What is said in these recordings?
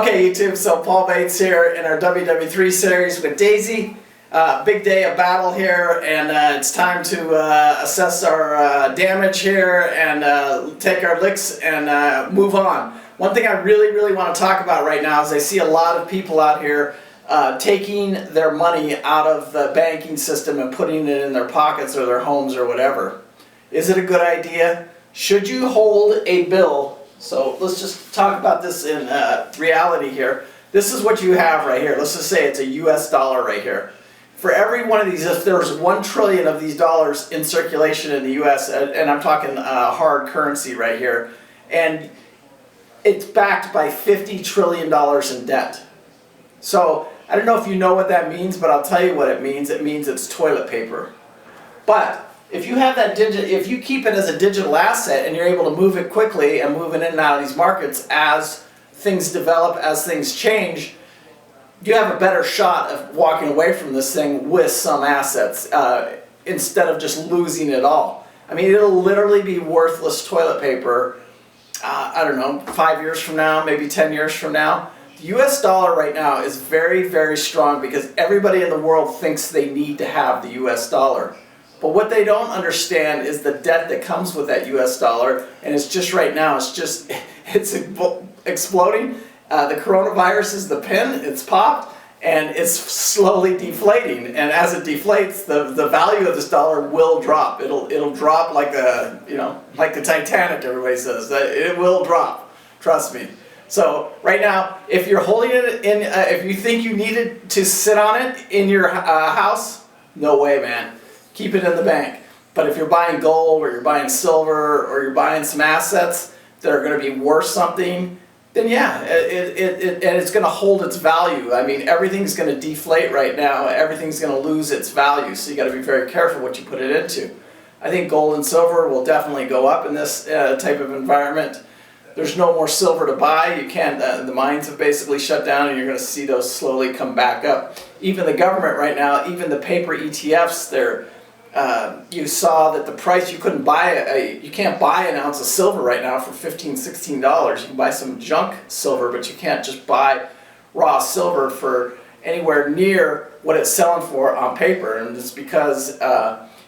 Okay, YouTube, so Paul Bates here in our WW3 series with Daisy. Big day of battle here, and it's time to assess our damage here and take our licks and move on. One thing I really want to talk about right now is I see a lot of people out here taking their money out of the banking system and putting it in their pockets or their homes or whatever. Is it a good idea? Should you hold a bill? So let's just talk about this in reality here. This is what you have right here. Let's just say it's a US dollar right here. For every one of these, if there's 1 trillion of these dollars in circulation in the US, and I'm talking hard currency right here, and it's backed by $50 trillion in debt. So I don't know if you know what that means, but I'll tell you what it means. It means it's toilet paper. But if you have that if you keep it as a digital asset and you're able to move it quickly and move it in and out of these markets as things develop, as things change, you have a better shot of walking away from this thing with some assets instead of just losing it all. I mean, it'll literally be worthless toilet paper, I don't know, 5 years from now, maybe 10 years from now. The US dollar right now is very strong because everybody in the world thinks they need to have the US dollar. But what they don't understand is the debt that comes with that US dollar, and it's just right now, it's exploding. The coronavirus is the pin, it's popped, and it's slowly deflating. And as it deflates, the value of this dollar will drop. It'll drop like like the Titanic, everybody says. It will drop, trust me. So right now, if you're holding it in, if you think you needed to sit on it in your house, no way, man. Keep it in the bank. But if you're buying gold or you're buying silver or you're buying some assets that are going to be worth something, then yeah, and it's going to hold its value. I mean, everything's going to deflate right now. Everything's going to lose its value. So you got to be very careful what you put it into. I think gold and silver will definitely go up in this type of environment. There's no more silver to buy. You can't. The mines have basically shut down, and you're going to see those slowly come back up. Even the government right now, even the paper ETFs, you saw that the price, you couldn't buy you can't buy an ounce of silver right now for $15, $16. You can buy some junk silver, but you can't just buy raw silver for anywhere near what it's selling for on paper, and it's because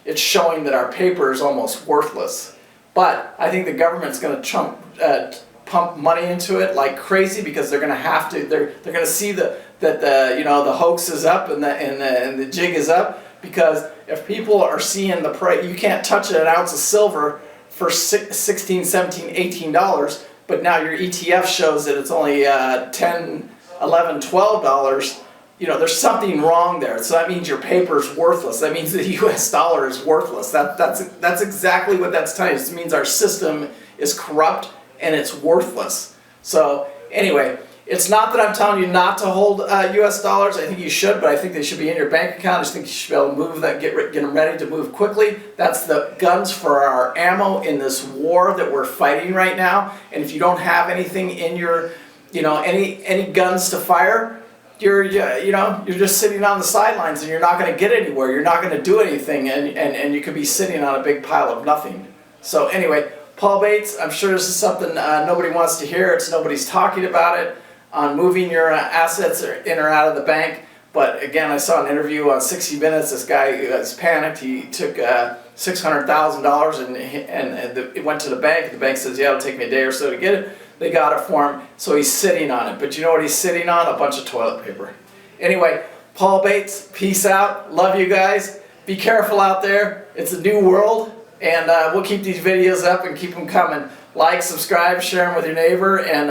it's showing that our paper is almost worthless. But I think the government's going to pump money into it like crazy because they're going to have to. They're going to see that the hoax is up and the jig is up. Because if people are seeing the price, you can't touch an ounce of silver for $16, $17, $18, but now your ETF shows that it's only $10, $11, $12. There's something wrong there. So that means your paper is worthless. That means the US dollar is worthless. That's exactly what that's telling us. It means our system is corrupt and it's worthless. So anyway, it's not that I'm telling you not to hold US dollars. I think you should, but I think they should be in your bank account. I just think you should be able to move that, get them ready to move quickly. That's the guns for our ammo in this war that we're fighting right now. And if you don't have anything in your, any guns to fire, you're just sitting on the sidelines and you're not going to get anywhere. You're not going to do anything, and you could be sitting on a big pile of nothing. So anyway, Paul Bates, I'm sure this is something nobody wants to hear. Nobody's talking about it on moving your assets in or out of the bank. But again, I saw an interview on 60 Minutes. This guy was panicked. He took $600,000 and it went to the bank. The bank says, yeah, it'll take me a day or so to get it. They got it for him, so he's sitting on it. But you know what he's sitting on? A bunch of toilet paper. Anyway, Paul Bates, peace out. Love you guys. Be careful out there. It's a new world, and we'll keep these videos up and keep them coming. Like, subscribe, share them with your neighbor, and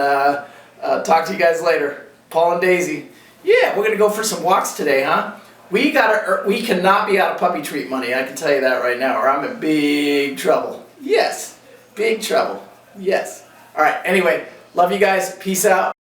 talk to you guys later. Paul and Daisy. Yeah, we're going to go for some walks today, huh? We cannot be out of puppy treat money, I can tell you that right now, or I'm in big trouble. Yes, big trouble. Yes. All right, anyway, love you guys. Peace out.